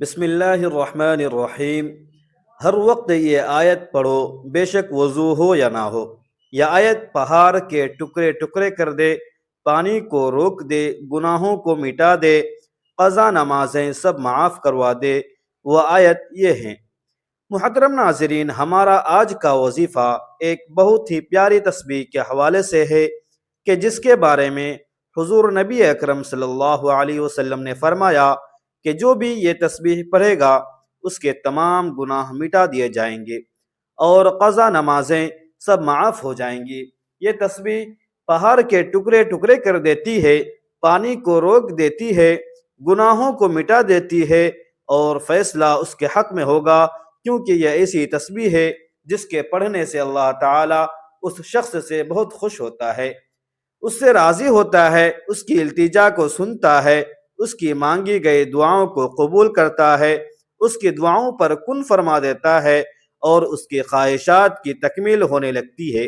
بسم اللہ الرحمن الرحیم۔ ہر وقت یہ آیت پڑھو، بے شک وضو ہو یا نہ ہو۔ یہ آیت پہاڑ کے ٹکڑے ٹکڑے کر دے، پانی کو روک دے، گناہوں کو مٹا دے، قضا نمازیں سب معاف کروا دے۔ وہ آیت یہ ہیں۔ محترم ناظرین، ہمارا آج کا وظیفہ ایک بہت ہی پیاری تسبیح کے حوالے سے ہے کہ جس کے بارے میں حضور نبی اکرم صلی اللہ علیہ وسلم نے فرمایا کہ جو بھی یہ تسبیح پڑھے گا اس کے تمام گناہ مٹا دیے جائیں گے اور قضا نمازیں سب معاف ہو جائیں گی۔ یہ تسبیح پہاڑ کے ٹکڑے ٹکڑے کر دیتی ہے، پانی کو روک دیتی ہے، گناہوں کو مٹا دیتی ہے، اور فیصلہ اس کے حق میں ہوگا، کیونکہ یہ ایسی تسبیح ہے جس کے پڑھنے سے اللہ تعالیٰ اس شخص سے بہت خوش ہوتا ہے، اس سے راضی ہوتا ہے، اس کی التجا کو سنتا ہے، اس کی مانگی گئی دعاؤں کو قبول کرتا ہے، اس کی دعاؤں پر کن فرما دیتا ہے اور اس کی خواہشات کی تکمیل ہونے لگتی ہے۔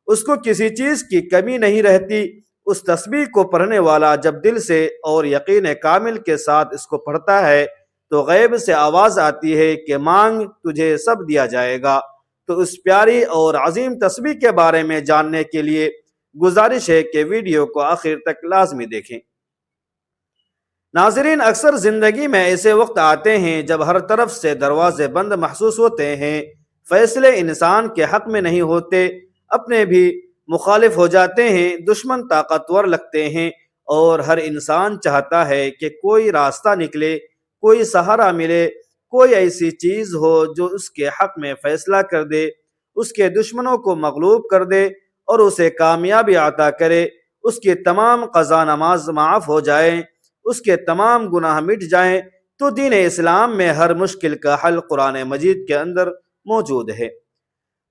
اس کو کسی چیز کی کمی نہیں رہتی۔ اس تسبیح کو پڑھنے والا جب دل سے اور یقین کامل کے ساتھ اس کو پڑھتا ہے تو غیب سے آواز آتی ہے کہ مانگ، تجھے سب دیا جائے گا۔ تو اس پیاری اور عظیم تسبیح کے بارے میں جاننے کے لیے گزارش ہے کہ ویڈیو کو آخر تک لازمی دیکھیں۔ ناظرین، اکثر زندگی میں ایسے وقت آتے ہیں جب ہر طرف سے دروازے بند محسوس ہوتے ہیں، فیصلے انسان کے حق میں نہیں ہوتے، اپنے بھی مخالف ہو جاتے ہیں، دشمن طاقتور لگتے ہیں، اور ہر انسان چاہتا ہے کہ کوئی راستہ نکلے، کوئی سہارا ملے، کوئی ایسی چیز ہو جو اس کے حق میں فیصلہ کر دے، اس کے دشمنوں کو مغلوب کر دے اور اسے کامیابی عطا کرے، اس کی تمام قضا نماز معاف ہو جائیں، اس کے تمام گناہ مٹ جائیں۔ تو دین اسلام میں ہر مشکل کا حل قرآن مجید کے اندر موجود ہے۔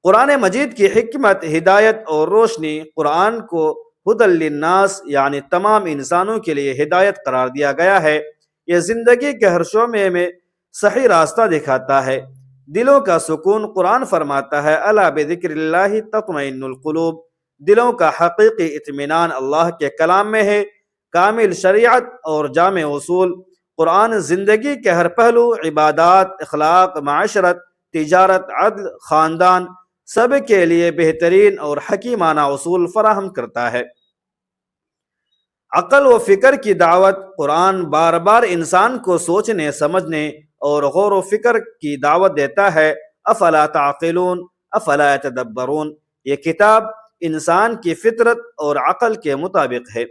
قرآن مجید کی حکمت، ہدایت اور روشنی۔ قرآن کو ہدی للناس یعنی تمام انسانوں کے لیے ہدایت قرار دیا گیا ہے۔ یہ زندگی کے ہر شعبے میں صحیح راستہ دکھاتا ہے۔ دلوں کا سکون۔ قرآن فرماتا ہے الا بذکر اللہ تطمئن القلوب۔ دلوں کا حقیقی اطمینان اللہ کے کلام میں ہے۔ کامل شریعت اور جامع اصول۔ قرآن زندگی کے ہر پہلو، عبادات، اخلاق، معاشرت، تجارت، عدل، خاندان، سب کے لیے بہترین اور حکیمانہ اصول فراہم کرتا ہے۔ عقل و فکر کی دعوت۔ قرآن بار بار انسان کو سوچنے، سمجھنے اور غور و فکر کی دعوت دیتا ہے۔ افلا تعقلون، افلا يتدبرون۔ یہ کتاب انسان کی فطرت اور عقل کے مطابق ہے۔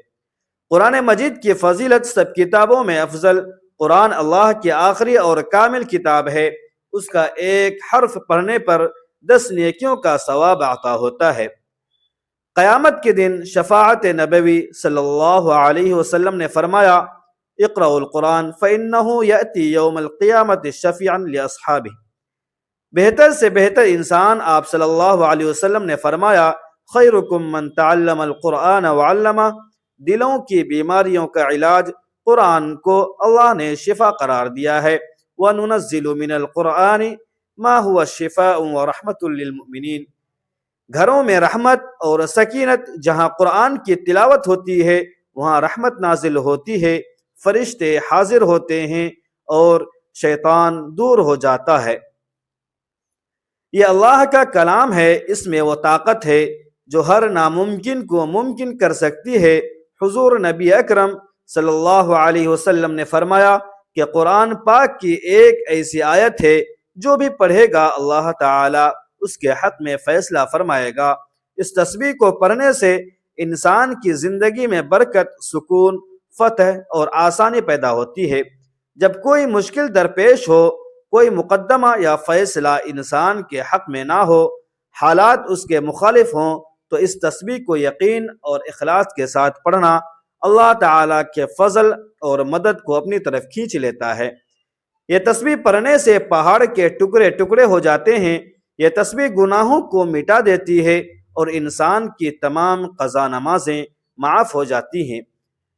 قرآن مجید کی فضیلت سب کتابوں میں افضل۔ قرآن اللہ کی آخری اور کامل کتاب ہے۔ اس کا ایک حرف پڑھنے پر 10 نیکیوں کا ثواب عطا ہوتا ہے۔ قیامت کے دن شفاعت نبوی صلی اللہ علیہ وسلم نے فرمایا اقرأوا القرآن فإنه يأتي يوم القیامت شفیعا لأصحابہ۔ بہتر سے بہتر انسان آپ صلی اللہ علیہ وسلم نے فرمایا خیرکم من تعلم القرآن وعلمہ۔ دلوں کی بیماریوں کا علاج قرآن کو اللہ نے شفا قرار دیا ہے۔ وَنُنَزِّلُ مِنَ الْقُرْآنِ مَا هُوَ شِفَاءٌ وَرَحْمَةٌ لِّلْمُؤْمِنِينَ۔ گھروں میں رحمت اور سکینت۔ جہاں قرآن کی تلاوت ہوتی ہے وہاں رحمت نازل ہوتی ہے، فرشتے حاضر ہوتے ہیں اور شیطان دور ہو جاتا ہے۔ یہ اللہ کا کلام ہے، اس میں وہ طاقت ہے جو ہر ناممکن کو ممکن کر سکتی ہے۔ حضور نبی اکرم صلی اللہ علیہ وسلم نے فرمایا کہ قرآن پاک کی ایک ایسی آیت ہے جو بھی پڑھے گا اللہ تعالی اس کے حق میں فیصلہ فرمائے گا۔ اس تسبیح کو پڑھنے سے انسان کی زندگی میں برکت، سکون، فتح اور آسانی پیدا ہوتی ہے۔ جب کوئی مشکل درپیش ہو، کوئی مقدمہ یا فیصلہ انسان کے حق میں نہ ہو، حالات اس کے مخالف ہوں، تو اس تسبیح کو یقین اور اخلاص کے ساتھ پڑھنا اللہ تعالیٰ کے فضل اور مدد کو اپنی طرف کھینچ لیتا ہے۔ یہ تسبیح پڑھنے سے پہاڑ کے ٹکڑے ٹکڑے ہو جاتے ہیں۔ یہ تسبیح گناہوں کو مٹا دیتی ہے اور انسان کی تمام قضا نمازیں معاف ہو جاتی ہیں۔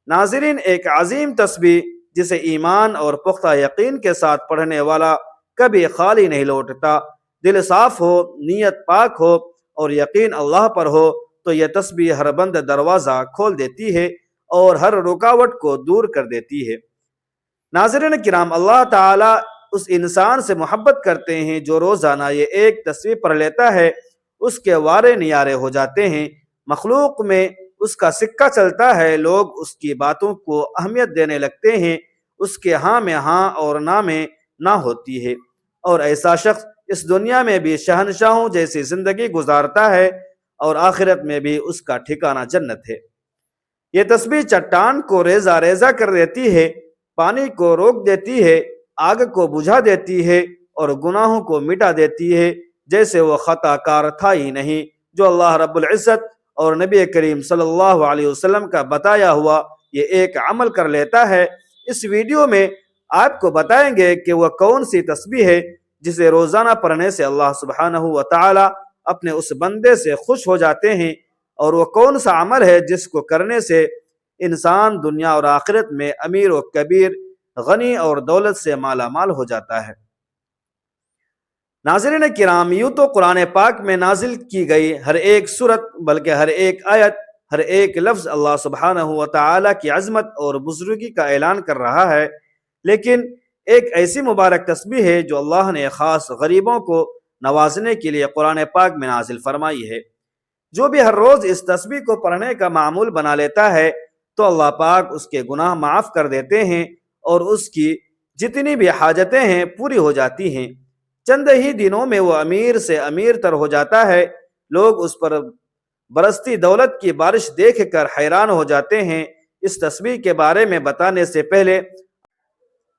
ناظرین، ایک عظیم تسبیح جسے ایمان اور پختہ یقین کے ساتھ پڑھنے والا کبھی خالی نہیں لوٹتا۔ دل صاف ہو، نیت پاک ہو اور یقین اللہ پر ہو تو یہ تسبیح ہر بند دروازہ کھول دیتی ہے اور ہر رکاوٹ کو دور کر دیتی ہے۔ ناظرین کرام، اللہ تعالیٰ اس انسان سے محبت کرتے ہیں جو روزانہ یہ ایک تسبیح پڑھ لیتا ہے، اس کے وارے نیارے ہو جاتے ہیں، مخلوق میں اس کا سکہ چلتا ہے، لوگ اس کی باتوں کو اہمیت دینے لگتے ہیں، اس کے ہاں میں ہاں اور نہ میں نہ ہوتی ہے، اور ایسا شخص اس دنیا میں بھی شہنشاہوں جیسی زندگی گزارتا ہے اور آخرت میں بھی اس کا ٹھکانہ جنت ہے۔ یہ تسبیح چٹان کو ریزہ ریزہ کر دیتی ہے، پانی کو روک دیتی ہے، آگ کو بجھا دیتی ہے اور گناہوں کو مٹا دیتی ہے، جیسے وہ خطا کار تھا ہی نہیں۔ جو اللہ رب العزت اور نبی کریم صلی اللہ علیہ وسلم کا بتایا ہوا یہ ایک عمل کر لیتا ہے، اس ویڈیو میں آپ کو بتائیں گے کہ وہ کون سی تسبیح ہے جسے روزانہ پڑھنے سے اللہ سبحانہ و تعالی اپنے اس بندے سے خوش ہو جاتے ہیں، اور وہ کون سا عمل ہے جس کو کرنے سے انسان دنیا اور آخرت میں امیر و کبیر، غنی اور دولت سے مالا مال ہو جاتا ہے۔ ناظرین کرام، یوں تو قرآن پاک میں نازل کی گئی ہر ایک سورت، بلکہ ہر ایک آیت، ہر ایک لفظ اللہ سبحانہ و تعالی کی عظمت اور بزرگی کا اعلان کر رہا ہے، لیکن ایک ایسی مبارک تسبیح ہے جو اللہ نے خاص غریبوں کو نوازنے کے لیے قرآن پاک میں نازل فرمائی ہے۔ جو بھی ہر روز اس تسبیح کو پڑھنے کا معمول بنا لیتا ہے تو اللہ پاک اس کے گناہ معاف کر دیتے ہیں اور اس کی جتنی بھی حاجتیں ہیں پوری ہو جاتی ہیں۔ چند ہی دنوں میں وہ امیر سے امیر تر ہو جاتا ہے، لوگ اس پر برستی دولت کی بارش دیکھ کر حیران ہو جاتے ہیں۔ اس تسبیح کے بارے میں بتانے سے پہلے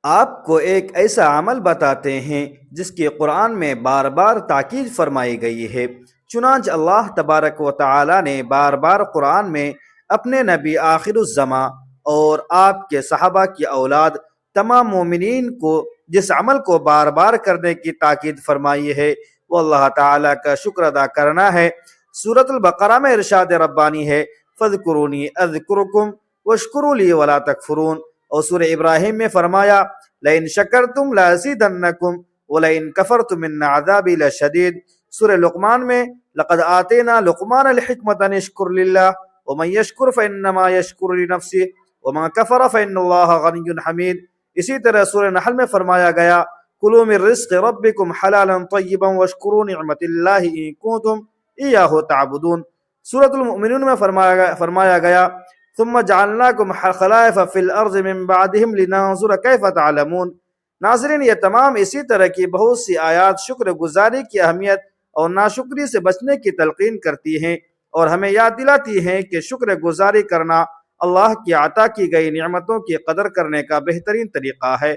آپ کو ایک ایسا عمل بتاتے ہیں جس کی قرآن میں بار بار تاکید فرمائی گئی ہے۔ چنانچہ اللہ تبارک و تعالی نے بار بار قرآن میں اپنے نبی آخر الزماں اور آپ کے صحابہ کی اولاد تمام مومنین کو جس عمل کو بار بار کرنے کی تاکید فرمائی ہے وہ اللہ تعالی کا شکر ادا کرنا ہے۔ سورۃ البقرہ میں ارشاد ربانی ہے، فاذکرونی اذکرکم واشکروا لی ولا تکفرون، اور سورہ ابراہیم میں فرمایا لئن شکرتم لازیدنکم ولئن کفرتم ان عذابی لشدید۔ سورہ لقمان میں لقد آتینا لقمان الحکمۃ ان اشکر للہ ومن یشکر فانما یشکر لنفسہ ومن کفر فان اللہ غنی حمید۔ اسی طرح سورہ نحل میں فرمایا گیا کلوا من رزق ربکم حلالا طیبا واشکروا نعمت اللہ ان کنتم ایاہ تعبدون۔ سورۃ المؤمنون میں فرمایا گیا ثم جعلناکم خلائف فی الارض من بعدہم لننظر کیف تعلمون۔ ناظرین، یہ تمام اسی طرح کی بہت سی آیات شکر گزاری کی اہمیت اور ناشکری سے بچنے کی تلقین کرتی ہیں اور ہمیں یاد دلاتی ہیں کہ شکر گزاری کرنا اللہ کی عطا کی گئی نعمتوں کی قدر کرنے کا بہترین طریقہ ہے،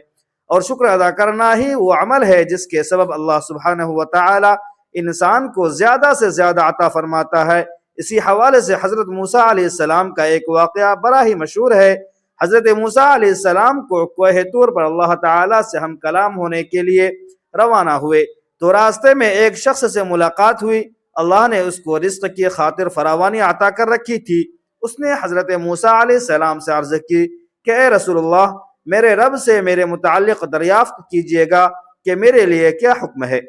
اور شکر ادا کرنا ہی وہ عمل ہے جس کے سبب اللہ سبحانہ و تعالی انسان کو زیادہ سے زیادہ عطا فرماتا ہے۔ اسی حوالے سے حضرت موسیٰ علیہ السلام کا ایک واقعہ بڑا ہی مشہور ہے۔ حضرت موسیٰ علیہ السلام کو کوہ طور پر اللہ تعالی سے ہم کلام ہونے کے لیے روانہ ہوئے تو راستے میں ایک شخص سے ملاقات ہوئی۔ اللہ نے اس کو رزق کی خاطر فراوانی عطا کر رکھی تھی۔ اس نے حضرت موسیٰ علیہ السلام سے عرض کی کہ اے رسول اللہ، میرے رب سے میرے متعلق دریافت کیجیے گا کہ میرے لیے کیا حکم ہے،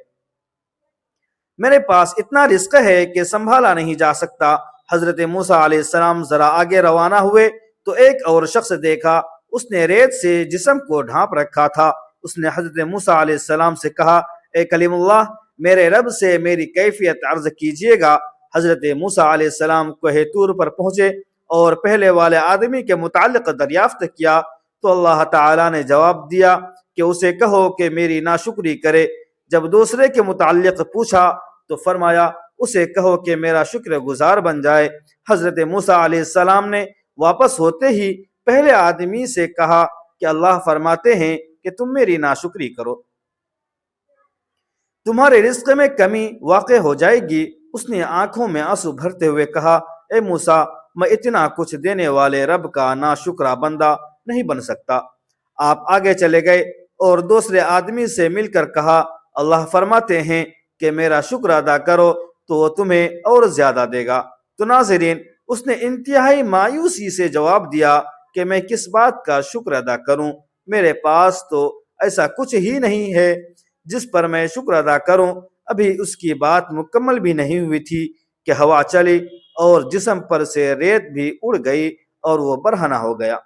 میرے پاس اتنا رزق ہے کہ سنبھالا نہیں جا سکتا۔ حضرت موسیٰ علیہ السلام ذرا آگے روانہ ہوئے تو ایک اور شخص دیکھا، اس نے ریت سے جسم کو ڈھانپ رکھا تھا۔ اس نے حضرت موسیٰ علیہ السلام سے کہا اے کلیم اللہ، میرے رب سے میری کیفیت عرض کیجیے گا۔ حضرت موسیٰ علیہ السلام کوہ طور پر پہنچے اور پہلے والے آدمی کے متعلق دریافت کیا تو اللہ تعالی نے جواب دیا کہ اسے کہو کہ میری ناشکری کرے۔ جب دوسرے کے متعلق پوچھا تو فرمایا اسے کہو کہ میرا شکر گزار بن جائے۔ حضرت موسیٰ علیہ السلام نے واپس ہوتے ہی پہلے آدمی سے کہا کہ اللہ فرماتے ہیں کہ تم میری ناشکری کرو، تمہارے رزق میں کمی واقع ہو جائے گی۔ اس نے آنکھوں میں آنسو بھرتے ہوئے کہا اے موسیٰ، میں اتنا کچھ دینے والے رب کا ناشکرا بندہ نہیں بن سکتا۔ آپ آگے چلے گئے اور دوسرے آدمی سے مل کر کہا اللہ فرماتے ہیں کہ میرا شکر ادا کرو تو وہ تمہیں اور زیادہ دے گا۔ تو ناظرین، اس نے انتہائی مایوسی سے جواب دیا کہ میں کس بات کا شکر ادا کروں، میرے پاس تو ایسا کچھ ہی نہیں ہے جس پر میں شکر ادا کروں۔ ابھی اس کی بات مکمل بھی نہیں ہوئی تھی کہ ہوا چلی اور جسم پر سے ریت بھی اڑ گئی اور وہ برہنہ ہو گیا۔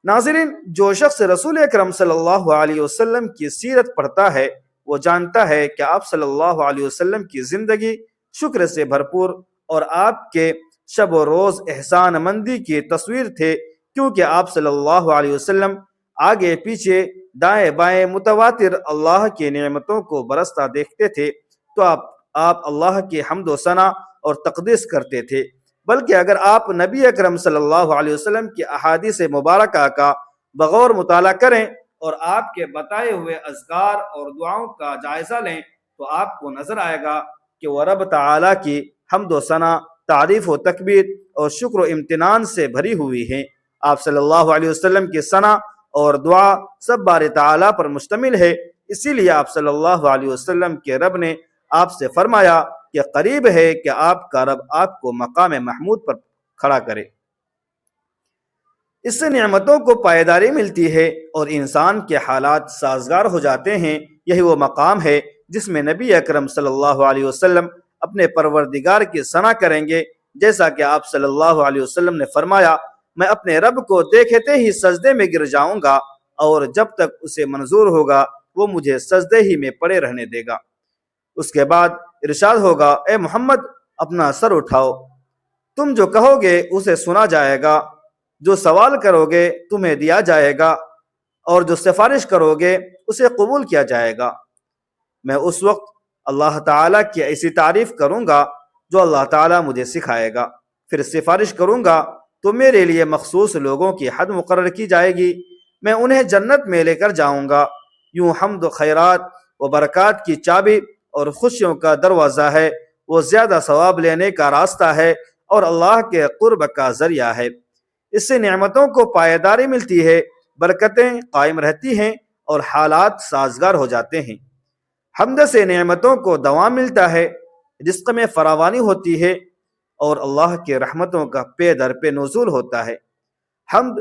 ناظرین، جو شخص رسول اکرم صلی اللہ علیہ وسلم کی سیرت پڑھتا ہے وہ جانتا ہے کہ آپ صلی اللہ علیہ وسلم کی زندگی شکر سے بھرپور اور آپ کے شب و روز احسان مندی کی تصویر تھے، کیونکہ آپ صلی اللہ علیہ وسلم آگے پیچھے دائیں بائیں متواتر اللہ کی نعمتوں کو برستا دیکھتے تھے تو آپ اللہ کی حمد و ثنا اور تقدیس کرتے تھے، بلکہ اگر آپ نبی اکرم صلی اللہ علیہ وسلم کی احادیث مبارکہ کا بغور مطالعہ کریں اور آپ کے بتائے ہوئے اذکار اور دعاؤں کا جائزہ لیں تو آپ کو نظر آئے گا کہ وہ رب تعالیٰ کی حمد و ثنا، تعریف و تکبیر اور شکر و امتنان سے بھری ہوئی ہیں۔ آپ صلی اللہ علیہ وسلم کی ثنا اور دعا سب بار تعالیٰ پر مشتمل ہے، اسی لیے آپ صلی اللہ علیہ وسلم کے رب نے آپ سے فرمایا کہ قریب ہے کہ آپ کا رب آپ کو مقام محمود پر کھڑا کرے۔ اس سے نعمتوں کو پائیداری ملتی ہے اور انسان کے حالات سازگار ہو جاتے ہیں۔ یہی وہ مقام ہے جس میں نبی اکرم صلی اللہ علیہ وسلم اپنے پروردگار کی ثنا کریں گے، جیسا کہ آپ صلی اللہ علیہ وسلم نے فرمایا، میں اپنے رب کو دیکھتے ہی سجدے میں گر جاؤں گا اور جب تک اسے منظور ہوگا وہ مجھے سجدے ہی میں پڑے رہنے دے گا۔ اس کے بعد ارشاد ہوگا، اے محمد اپنا سر اٹھاؤ، تم جو کہو گے اسے سنا جائے گا، جو سوال کرو گے تمہیں دیا جائے گا اور جو سفارش کرو گے اسے قبول کیا جائے گا۔ میں اس وقت اللہ تعالیٰ کی ایسی تعریف کروں گا جو اللہ تعالیٰ مجھے سکھائے گا، پھر سفارش کروں گا تو میرے لیے مخصوص لوگوں کی حد مقرر کی جائے گی، میں انہیں جنت میں لے کر جاؤں گا۔ یوں حمد و خیرات و برکات کی چابی اور خوشیوں کا دروازہ ہے، وہ زیادہ ثواب لینے کا راستہ ہے اور اللہ کے قرب کا ذریعہ ہے۔ اس سے نعمتوں کو پائیداری ملتی ہے، برکتیں قائم رہتی ہیں اور حالات سازگار ہو جاتے ہیں۔ حمد سے نعمتوں کو دوام ملتا ہے، رزق میں فراوانی ہوتی ہے اور اللہ کے رحمتوں کا پے در پہ نزول ہوتا ہے۔ حمد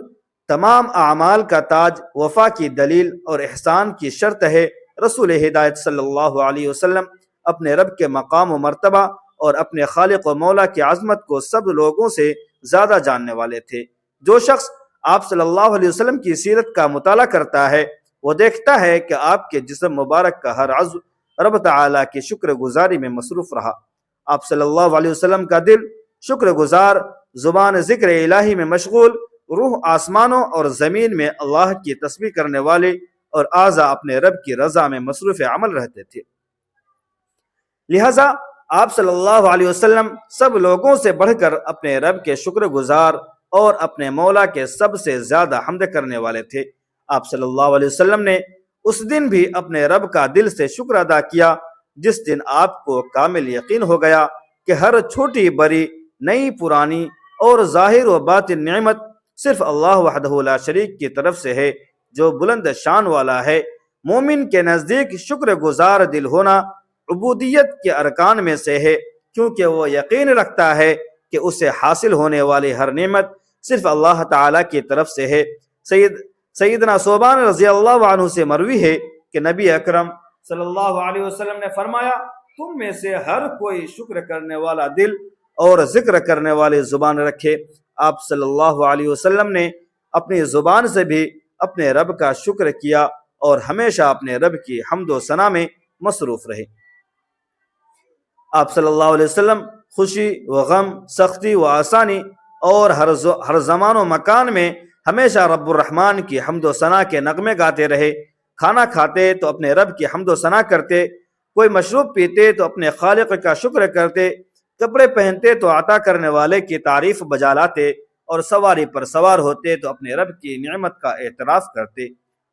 تمام اعمال کا تاج، وفا کی دلیل اور احسان کی شرط ہے۔ رسول ہدایت صلی اللہ علیہ وسلم اپنے رب کے مقام و مرتبہ اور اپنے خالق و مولا کی عظمت کو سب لوگوں سے زیادہ جاننے والے تھے۔ جو شخص آپ صلی اللہ علیہ وسلم کی سیرت کا مطالعہ کرتا ہے وہ دیکھتا ہے کہ آپ کے جسم مبارک کا ہر عضو رب تعالیٰ کی شکر گزاری میں مصروف رہا۔ آپ صلی اللہ علیہ وسلم کا دل شکر گزار، زبان ذکر الہی میں مشغول، روح آسمانوں اور زمین میں اللہ کی تسبیح کرنے والے اور اعضاء اپنے رب کی رضا میں مصروف عمل رہتے تھے۔ لہذا آپ صلی اللہ علیہ وسلم سب لوگوں سے بڑھ کر اپنے رب کے شکر گزار اور اپنے مولا کے سب سے زیادہ حمد کرنے والے تھے۔ آپ صلی اللہ علیہ وسلم نے اس دن بھی اپنے رب کا دل سے شکر ادا کیا جس دن آپ کو کامل یقین ہو گیا کہ ہر چھوٹی بڑی، نئی پرانی اور ظاہر و باطن نعمت صرف اللہ وحدہ لا شریک کی طرف سے ہے جو بلند شان والا ہے۔ مومن کے نزدیک شکر گزار دل ہونا عبودیت کے ارکان میں سے ہے، کیونکہ وہ یقین رکھتا ہے کہ اسے حاصل ہونے والی ہر نعمت صرف اللہ تعالیٰ کی طرف سے ہے۔ سیدنا ثوبان رضی اللہ عنہ سے مروی ہے کہ نبی اکرم صلی اللہ علیہ وسلم نے فرمایا، تم میں سے ہر کوئی شکر کرنے والا دل اور ذکر کرنے والی زبان رکھے۔ آپ صلی اللہ علیہ وسلم نے اپنی زبان سے بھی اپنے رب کا شکر کیا اور ہمیشہ اپنے رب کی حمد و ثنا میں مصروف رہے۔ آپ صلی اللہ علیہ وسلم خوشی و غم، سختی و آسانی اور ہر زمان و مکان میں ہمیشہ رب الرحمن کی حمد و ثنا کے نغمے گاتے رہے۔ کھانا کھاتے تو اپنے رب کی حمد و ثنا کرتے، کوئی مشروب پیتے تو اپنے خالق کا شکر کرتے، کپڑے پہنتے تو عطا کرنے والے کی تعریف بجا لاتے اور سواری پر سوار ہوتے تو اپنے رب کی نعمت کا اعتراف کرتے۔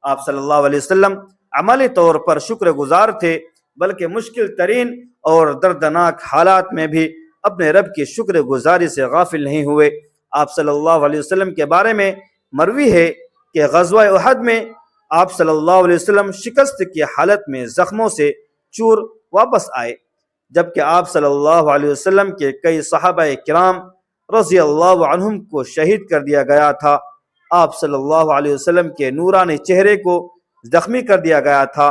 آپ صلی اللہ علیہ وسلم عملی طور پر شکر گزار تھے، بلکہ مشکل ترین اور دردناک حالات میں بھی اپنے رب کی شکر گزاری سے غافل نہیں ہوئے۔ آپ صلی اللہ علیہ وسلم کے بارے میں مروی ہے کہ غزوہ احد میں آپ صلی اللہ علیہ وسلم شکست کی حالت میں زخموں سے چور واپس آئے، جبکہ آپ صلی اللہ علیہ وسلم کے کئی صحابہ کرام رضی اللہ عنہم کو شہید کر دیا گیا تھا۔ آپ صلی اللہ علیہ وسلم کے نورانی چہرے کو زخمی کر دیا گیا تھا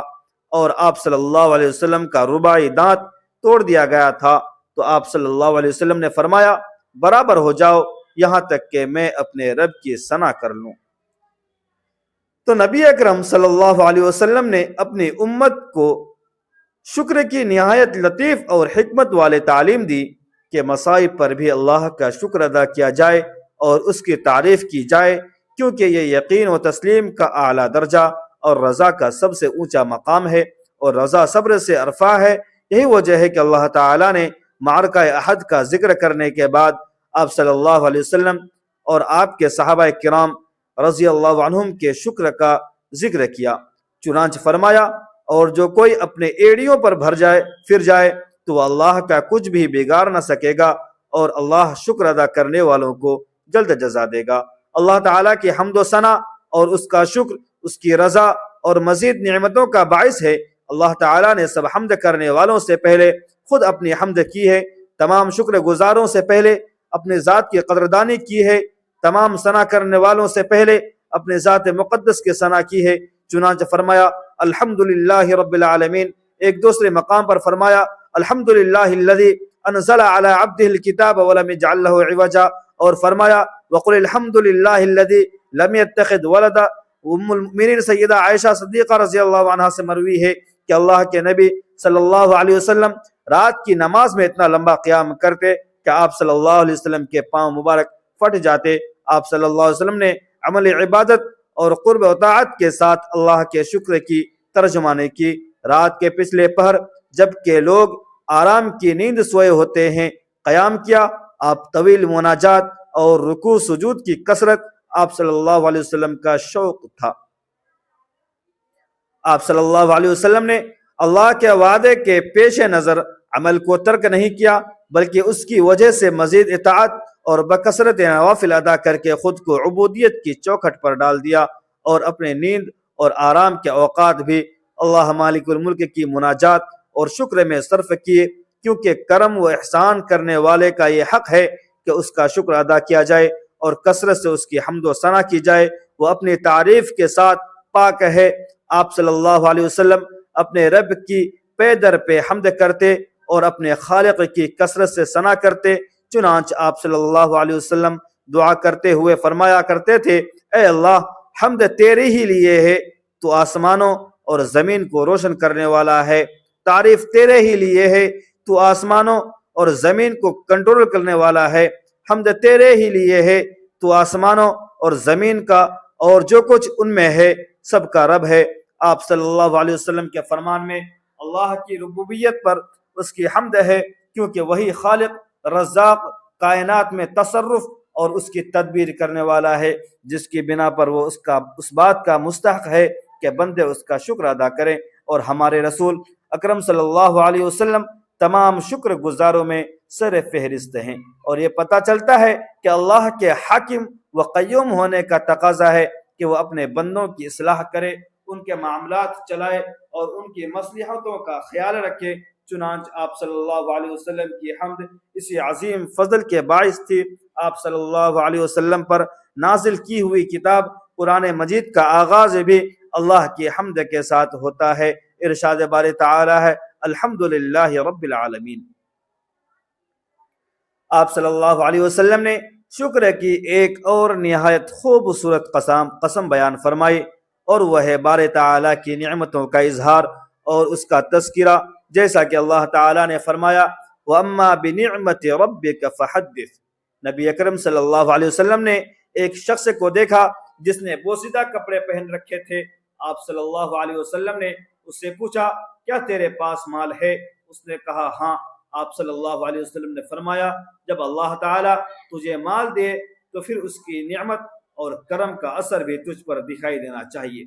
اور آپ صلی اللہ علیہ وسلم کا رباعی دانت توڑ دیا گیا تھا، تو آپ صلی اللہ علیہ وسلم نے فرمایا، برابر ہو جاؤ یہاں تک کہ میں اپنے رب کی ثنا کر لوں۔ تو نبی اکرم صلی اللہ علیہ وسلم نے اپنی امت کو شکر کی نہایت لطیف اور حکمت والے تعلیم دی کہ مصائب پر بھی اللہ کا شکر ادا کیا جائے اور اس کی تعریف کی جائے، کیونکہ یہ یقین و تسلیم کا اعلیٰ درجہ اور رضا کا سب سے اونچا مقام ہے، اور رضا صبر سے ارفع ہے۔ یہی وجہ ہے کہ اللہ تعالیٰ نے معرکہ احد کا ذکر کرنے کے بعد آپ صلی اللہ علیہ وسلم اور آپ کے صحابہ کرام رضی اللہ عنہم کے شکر کا ذکر کیا، چنانچہ فرمایا، اور جو کوئی اپنے ایڑیوں پر پھر جائے تو وہ اللہ کا کچھ بھی بگاڑ نہ سکے گا، اور اللہ شکر ادا کرنے والوں کو جلد جزا دے گا۔ اللہ تعالیٰ کی حمد و ثنا اور اس کا شکر اس کی رضا اور مزید نعمتوں کا باعث ہے۔ اللہ تعالیٰ نے سب حمد کرنے والوں سے پہلے خود اپنی حمد کی ہے، تمام شکر گزاروں سے پہلے اپنے ذات کی قدردانی کی ہے، تمام ثنا کرنے والوں سے پہلے اپنے ذات مقدس کی ثنا کی ہے۔ چنانچہ فرمایا الحمدللہ رب العالمین، ایک دوسرے مقام پر فرمایا الحمدللہ الذی انزل علی عبدہ الکتاب ولم یجعل لہ عوجا، اور فرمایا وقل الحمدللہ الذی لم یتخذ ولدا۔ ام المؤمنین سیدہ عائشہ صدیقہ رضی اللہ عنہا سے مروی ہے کہ اللہ کے نبی صلی اللہ علیہ وسلم رات کی نماز میں اتنا لمبا قیام کرتے کہ آپ صلی اللہ علیہ وسلم کے پاؤں مبارک پھٹ جاتے۔ آپ صلی اللہ علیہ وسلم نے عمل عبادت اور قرب و طاعت کے ساتھ اللہ کے شکر کی ترجمانی کی۔ رات کے پچھلے پہر جب کہ لوگ آرام کی نیند سوئے ہوتے ہیں قیام کیا۔ آپ طویل مناجات اور رکوع سجود کی کثرت آپ صلی اللہ علیہ وسلم کا شوق تھا۔ آپ صلی اللہ علیہ وسلم نے اللہ کے وعدے کے پیش نظر عمل کو ترک نہیں کیا، بلکہ اس کی وجہ سے مزید اطاعت اور بکثرت نوافل ادا کر کے خود کو عبودیت کی چوکھٹ پر ڈال دیا، اور اپنے نیند اور آرام کے اوقات بھی اللہ مالک الملک کی مناجات اور شکر میں صرف کیے، کیونکہ کرم و احسان کرنے والے کا یہ حق ہے کہ اس کا شکر ادا کیا جائے اور کثرت سے اس کی حمد و ثنا کی جائے۔ وہ اپنی تعریف کے ساتھ پاک ہے۔ آپ صلی اللہ علیہ وسلم اپنے رب کی پے در پہ حمد کرتے اور اپنے خالق کی کثرت سے ثنا کرتے۔ چنانچہ آپ صلی اللہ علیہ وسلم دعا کرتے ہوئے فرمایا کرتے تھے، اے اللہ، حمد تیرے ہی لیے ہے، تو آسمانوں اور زمین کو روشن کرنے والا ہے۔ تعریف تیرے ہی لیے ہے، تو آسمانوں اور زمین کو کنٹرول کرنے والا ہے۔ حمد تیرے ہی لیے ہے، تو آسمانوں اور زمین کا اور جو کچھ ان میں ہے سب کا رب ہے۔ آپ صلی اللہ علیہ وسلم کے فرمان میں اللہ کی ربوبیت پر اس کی حمد ہے، کیونکہ وہی خالق، رزاق، کائنات میں تصرف اور اس کی تدبیر کرنے والا ہے، جس کی بنا پر وہ اس بات کا مستحق ہے کہ بندے اس کا شکر ادا کریں۔ اور ہمارے رسول اکرم صلی اللہ علیہ وسلم تمام شکر گزاروں میں سر فہرست ہیں، اور یہ پتہ چلتا ہے کہ اللہ کے حاکم و قیوم ہونے کا تقاضا ہے کہ وہ اپنے بندوں کی اصلاح کرے، ان کے معاملات چلائے اور ان کی مصلحتوں کا خیال رکھے۔ چنانچہ آپ صلی اللہ علیہ وسلم کی حمد اسی عظیم فضل کے باعث تھی۔ آپ صلی اللہ علیہ وسلم پر نازل کی ہوئی کتاب قرآن مجید کا آغاز بھی اللہ کی حمد کے ساتھ ہوتا ہے۔ ارشاد باری تعالی ہے الحمدللہ رب العالمین۔ آپ صلی اللہ علیہ وسلم نے شکر کی ایک اور نہایت خوبصورت قسم بیان فرمائی، اور وہ ہے باری تعالی کی نعمتوں کا اظہار اور اس کا تذکرہ، جیسا کہ اللہ تعالی نے فرمایا وَأَمَّا بِنِعْمَةِ رَبِّكَ فَحَدِّثْ۔ نبی اکرم صلی اللہ علیہ وسلم نے ایک شخص کو دیکھا جس نے بوسیدہ کپڑے پہن رکھے تھے۔ آپ صلی اللہ علیہ وسلم نے اس سے پوچھا کیا تیرے پاس مال ہے؟ اس نے کہا ہاں۔ آپ صلی اللہ علیہ وسلم نے فرمایا جب اللہ تعالیٰ تجھے مال دے تو پھر اس کی نعمت اور کرم کا اثر بھی تجھ پر دکھائی دینا چاہیے۔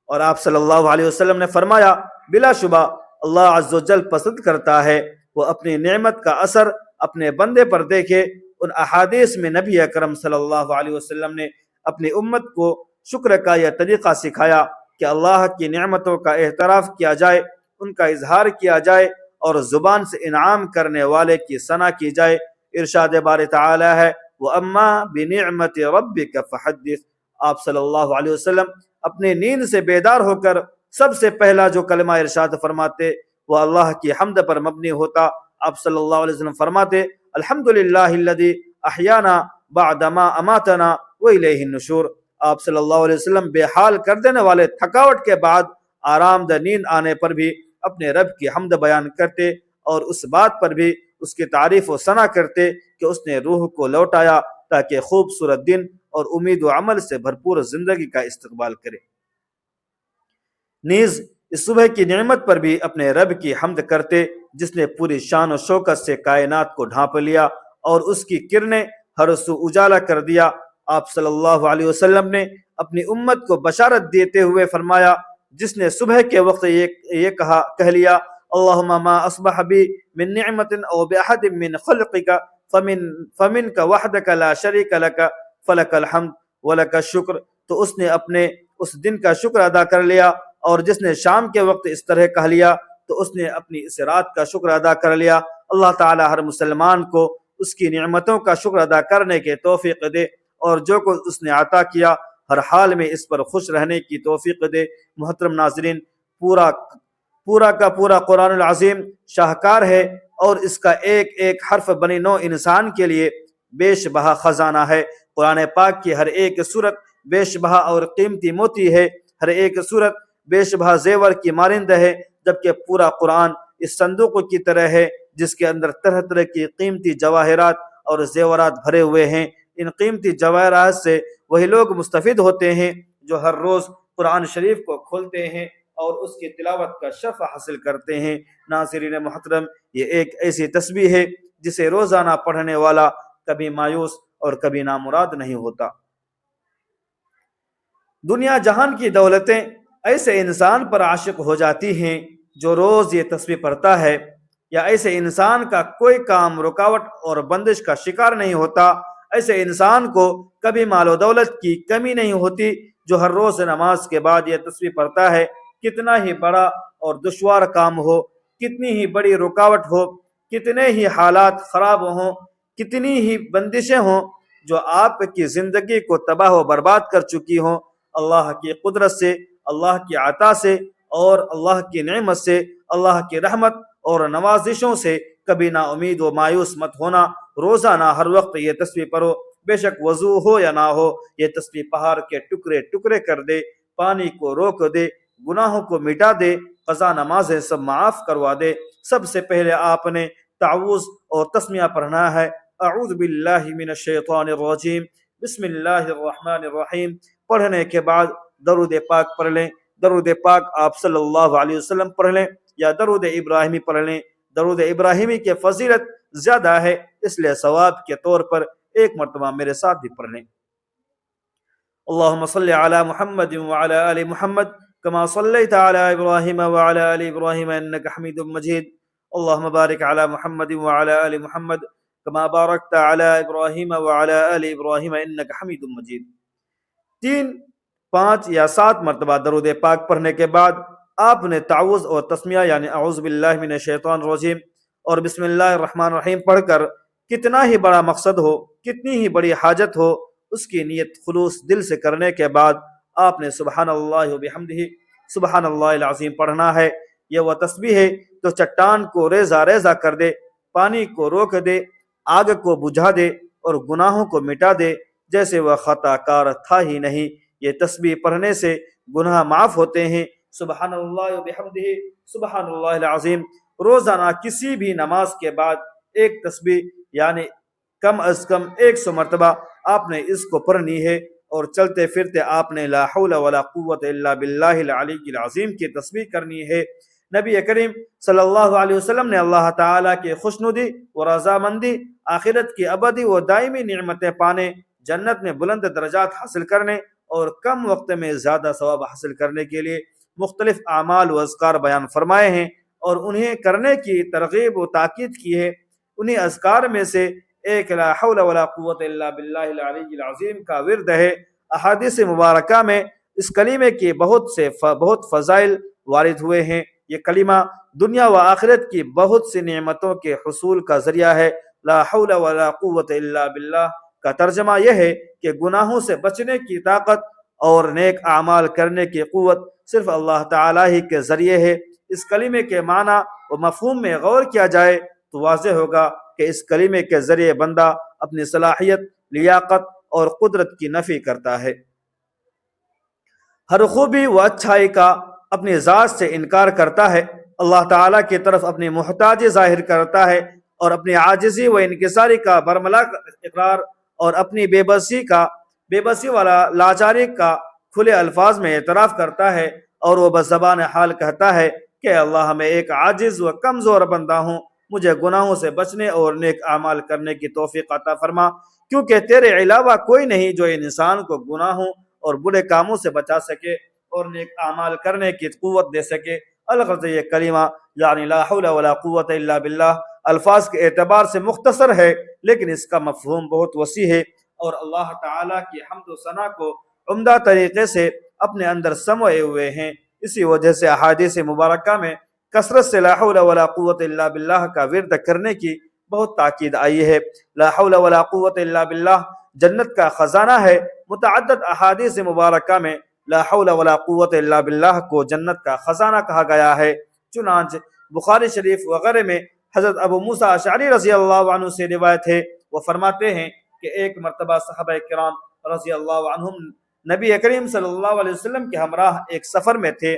اور آپ صلی اللہ علیہ وسلم نے فرمایا بلا شبہ اللہ عز و جل پسند کرتا ہے وہ اپنی نعمت کا اثر اپنے بندے پر دیکھے۔ ان احادیث میں نبی اکرم صلی اللہ علیہ وسلم نے اپنی امت کو شکر کا یہ طریقہ سکھایا کہ اللہ کی نعمتوں کا اعتراف کیا جائے، ان کا اظہار کیا جائے اور زبان سے انعام کرنے والے کی ثنا کی جائے۔ ارشاد باری تعالی ہے وَأَمَّا بِنِعْمَةِ رَبِّكَ فَحَدِّثْ۔ آپ صلی اللہ علیہ وسلم اپنے نیند سے بیدار ہو کر سب سے پہلا جو کلمہ ارشاد فرماتے وہ اللہ کی حمد پر مبنی ہوتا۔ آپ صلی اللہ علیہ وسلم فرماتے الحمدللہ الذی احیانا بعد ما اماتنا وإلیہ النشور۔ آپ صلی اللہ علیہ وسلم بے حال کر دینے والے تھکاوٹ کے بعد آرام دہ نیند آنے پر بھی اپنے رب کی حمد بیان کرتے اور اس بات پر بھی اس کی تعریف و ثنا کرتے کہ اس نے روح کو لوٹایا تاکہ خوبصورت دن اور امید و عمل سے بھرپور زندگی کا استقبال کرے۔ نیز اس صبح کی نعمت پر بھی اپنے رب کی حمد کرتے جس نے پوری شان و شوکت سے کائنات کو ڈھانپ لیا اور اس کی کرنیں ہر سو اجالا کر دیا۔ آپ صلی اللہ علیہ وسلم نے اپنی امت کو بشارت دیتے ہوئے فرمایا، جس نے صبح کے وقت یہ کہہ لیا اللہم ما اصبح بی من نعمت او باحد من خلقک فمنک وحدک لا شریک لک فلک الحمد ولک الشکر، تو اس نے اپنے اس دن کا شکر ادا کر لیا، اور جس نے شام کے وقت اس طرح کہہ لیا تو اس نے اپنی اس رات کا شکر ادا کر لیا۔ اللہ تعالی ہر مسلمان کو اس کی نعمتوں کا شکر ادا کرنے کے توفیق دے، اور جو کچھ اس نے عطا کیا ہر حال میں اس پر خوش رہنے کی توفیق دے۔ محترم ناظرین، پورا کا پورا قرآن العظیم شاہکار ہے، اور اس کا ایک ایک حرف بنی نوع انسان کے لیے بیش بہا خزانہ ہے۔ قرآن پاک کی ہر ایک صورت بیش بہا اور قیمتی موتی ہے، ہر ایک صورت بیش بہا زیور کی مانند ہے، جبکہ پورا قرآن اس صندوق کی طرح ہے جس کے اندر طرح طرح کی قیمتی جواہرات اور زیورات بھرے ہوئے ہیں۔ ان قیمتی جواہرات سے وہی لوگ مستفید ہوتے ہیں جو ہر روز قرآن شریف کو کھولتے ہیں اور اس کی تلاوت کا شرف حاصل کرتے ہیں۔ ناظرین محترم، یہ ایک ایسی تسبیح ہے جسے روزانہ پڑھنے والا کبھی مایوس اور کبھی نامراد نہیں ہوتا۔ دنیا جہان کی دولتیں ایسے انسان پر عاشق ہو جاتی ہیں جو روز یہ تسبیح پڑھتا ہے، یا ایسے انسان کا کوئی کام رکاوٹ اور بندش کا شکار نہیں ہوتا۔ ایسے انسان کو کبھی مال و دولت کی کمی نہیں ہوتی جو ہر روز نماز کے بعد یہ تسبیح پڑھتا ہے۔ کتنا ہی بڑا اور دشوار کام ہو، کتنی ہی بڑی رکاوٹ ہو، کتنے ہی حالات خراب ہوں، کتنی ہی بندشیں ہوں جو آپ کی زندگی کو تباہ و برباد کر چکی ہوں، اللہ کی قدرت سے، اللہ کی عطا سے اور اللہ کی نعمت سے، اللہ کی رحمت اور نوازشوں سے کبھی نا امید و مایوس مت ہونا۔ روزانہ ہر وقت یہ تسبیح پڑھو، بے شک وضو ہو یا نہ ہو، یہ تسبیح پہاڑ کے ٹکڑے ٹکڑے کر دے، پانی کو روک دے، گناہوں کو مٹا دے، قضا نمازیں سب معاف کروا دے۔ سب سے پہلے آپ نے تعوذ اور تسمیہ پڑھنا ہے، اعوذ باللہ من الشیطان الرجیم بسم اللہ الرحمن الرحیم۔ پڑھنے کے بعد درود پاک پڑھ لیں۔ درود پاک آپ صلی اللہ علیہ وسلم پڑھ لیں یا درود ابراہیمی پڑھ لیں۔ درود ابراہیمی کی فضیلت زیادہ ہے، اس لیے ثواب کے طور پر ایک مرتبہ میرے ساتھ بھی پڑھ لیں۔ اللہم صلی علی محمد وعلی آل محمد کما صلیت علی ابراہیم وعلی آل ابراہیم انک حمید مجید۔ اللہم بارک علی محمد وعلی آل محمد کما بارکت علی ابراہیم وعلی آل ابراہیم انک حمید مجید۔ 3، 5 یا 7 مرتبہ درود پاک پڑھنے کے بعد آپ نے تعوذ اور تسمیہ یعنی اعوذ باللہ من الشیطان الرجیم اور بسم اللہ الرحمن الرحیم پڑھ کر کتنا ہی بڑا مقصد ہو، کتنی ہی بڑی حاجت ہو، اس کی نیت خلوص دل سے کرنے کے بعد آپ نے سبحان اللہ وبحمدہ سبحان اللہ العظیم پڑھنا ہے۔ یہ وہ تسبیح ہے جو چٹان کو ریزہ ریزہ کر دے، پانی کو روک دے، آگ کو بجھا دے اور گناہوں کو مٹا دے جیسے وہ خطا کار تھا ہی نہیں۔ یہ تسبیح پڑھنے سے گناہ معاف ہوتے ہیں۔ سبحان اللہ وبحمدہ سبحان اللہ العظیم روزانہ کسی بھی نماز کے بعد ایک تسبیح یعنی کم از کم 100 مرتبہ آپ نے اس کو پڑھنی ہے، اور چلتے پھرتے آپ نے لا حول ولا قوت الا باللہ العلی العظیم کی تسبیح کرنی ہے۔ نبی کریم صلی اللہ علیہ وسلم نے اللہ تعالیٰ کی خوشنودی و رضامندی، آخرت کی ابدی و دائمی نعمتیں پانے، جنت میں بلند درجات حاصل کرنے اور کم وقت میں زیادہ ثواب حاصل کرنے کے لیے مختلف اعمال و اذکار بیان فرمائے ہیں اور انہیں کرنے کی ترغیب و تاکید کی ہے۔ انہیں اذکار میں سے ایک لا حول ولا قوت الا باللہ العلی العظیم کا ورد ہے۔ احادیث مبارکہ میں اس کلمے کی بہت فضائل وارد ہوئے ہیں۔ یہ کلمہ دنیا و آخرت کی بہت سی نعمتوں کے حصول کا ذریعہ ہے۔ لا حول ولا قوت الا باللہ کا ترجمہ یہ ہے کہ گناہوں سے بچنے کی طاقت اور نیک اعمال کرنے کی قوت صرف اللہ تعالیٰ ہی کے ذریعے ہے۔ اس کلمے کے معنی و مفہوم میں غور کیا جائے تو واضح ہوگا کہ اس کلمے کے ذریعے بندہ اپنی صلاحیت، لیاقت اور قدرت کی نفی کرتا ہے۔ ہر خوبی و اچھائی کا اپنی ذات سے انکار کرتا ہے، اللہ تعالیٰ کی طرف اپنی محتاجی ظاہر کرتا ہے اور اپنی عاجزی و انکساری کا برملا اقرار اور اپنی بے بسی والا لاچاری کا کھلے الفاظ میں اعتراف کرتا ہے، اور وہ بس زبان حال کہتا ہے کہ اللہ، میں ایک عاجز و کمزور بندہ ہوں، مجھے گناہوں سے بچنے اور نیک اعمال کرنے کی توفیق عطا فرما، کیونکہ تیرے علاوہ کوئی نہیں جو انسان کو گناہوں اور برے کاموں سے بچا سکے اور نیک اعمال کرنے کی قوت دے سکے۔ الغرض یہ کلمہ یعنی لا حول ولا قوت الا باللہ الفاظ کے اعتبار سے مختصر ہے، لیکن اس کا مفہوم بہت وسیع ہے، اور اللہ تعالیٰ کی حمد و ثنا کو عمدہ طریقے سے اپنے اندر سموئے ہوئے ہیں۔ اسی وجہ سے احادیث مبارکہ میں کثرت سے لا حول ولا قوت الا باللہ کا ورد کرنے کی بہت تاکید آئی ہے۔ لا حول ولا قوت الا باللہ جنت کا خزانہ ہے۔ متعدد احادیث مبارکہ میں لا حول ولا قوت الا باللہ کو جنت کا خزانہ کہا گیا ہے۔ چنانچہ بخاری شریف وغیرہ میں حضرت ابو موسیٰ اشعری رضی اللہ عنہ سے روایت ہے، وہ فرماتے ہیں کہ ایک مرتبہ صحابہ کرام رضی اللہ عنہم نبی کریم صلی اللہ علیہ وسلم کے ہمراہ ایک سفر میں تھے۔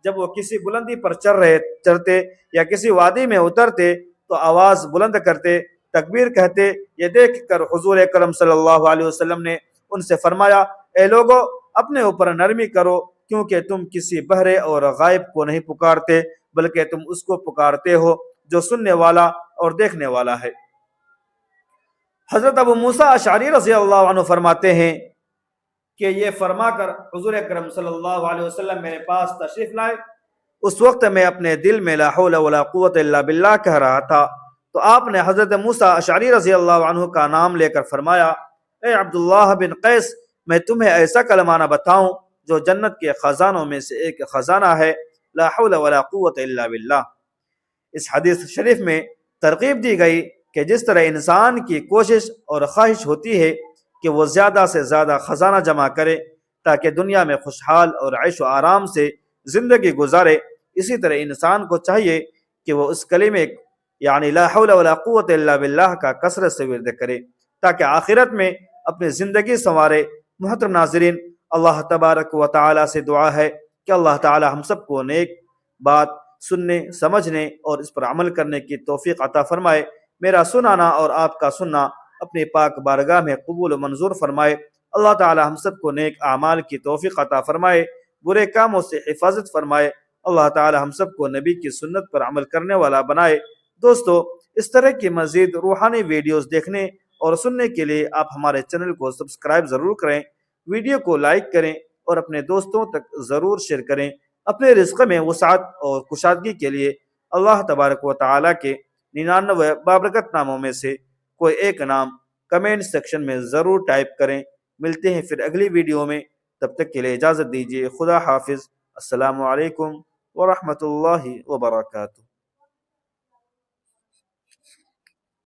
جب وہ کسی بلندی پر چڑھتے یا کسی وادی میں اترتے تو آواز بلند کرتے، تکبیر کہتے۔ یہ دیکھ کر حضور اکرم صلی اللہ علیہ وسلم نے ان سے فرمایا، اے لوگو، اپنے اوپر نرمی کرو، کیونکہ تم کسی بہرے اور غائب کو نہیں پکارتے، بلکہ تم اس کو پکارتے ہو جو سننے والا اور دیکھنے والا ہے۔ حضرت ابو موسیٰ اشعری رضی اللہ عنہ فرماتے ہیں کہ یہ فرما کر حضور اکرم صلی اللہ علیہ وسلم میرے پاس تشریف لائے۔ اس وقت میں اپنے دل میں لا حول ولا قوت الا باللہ کہہ رہا تھا، تو آپ نے حضرت موسیٰ اشعری رضی اللہ عنہ کا نام لے کر فرمایا، اے عبداللہ بن قیس، میں تمہیں ایسا کلمہ نہ بتاؤں جو جنت کے خزانوں میں سے ایک خزانہ ہے، لا حول ولا قوت الا باللہ۔ اس حدیث شریف میں ترغیب دی گئی کہ جس طرح انسان کی کوشش اور خواہش ہوتی ہے کہ وہ زیادہ سے زیادہ خزانہ جمع کرے تاکہ دنیا میں خوشحال اور عیش و آرام سے زندگی گزارے، اسی طرح انسان کو چاہیے کہ وہ اس کلمے یعنی لا حول ولا قوت الا باللہ کا کثرت سے ورد کرے تاکہ آخرت میں اپنی زندگی سنوارے۔ محترم ناظرین، اللہ تبارک و تعالی سے دعا ہے کہ اللہ تعالی ہم سب کو نیک بات سننے، سمجھنے اور اس پر عمل کرنے کی توفیق عطا فرمائے۔ میرا سنانا اور آپ کا سننا اپنی پاک بارگاہ میں قبول و منظور فرمائے۔ اللہ تعالی ہم سب کو نیک اعمال کی توفیق عطا فرمائے، برے کاموں سے حفاظت فرمائے۔ اللہ تعالی ہم سب کو نبی کی سنت پر عمل کرنے والا بنائے۔ دوستو، اس طرح کی مزید روحانی ویڈیوز دیکھنے اور سننے کے لیے آپ ہمارے چینل کو سبسکرائب ضرور کریں، ویڈیو کو لائک کریں اور اپنے دوستوں تک ضرور شیئر کریں۔ اپنے رزق میں وسعت اور کشادگی کے لیے اللہ تبارک و تعالیٰ کے 99 بابرکت ناموں میں سے کوئی ایک نام کمنٹ سیکشن میں ضرور ٹائپ کریں۔ ملتے ہیں پھر اگلی ویڈیو میں، تب تک کے لیے اجازت دیجیے۔ خدا حافظ۔ السلام علیکم ورحمۃ اللہ وبرکاتہ۔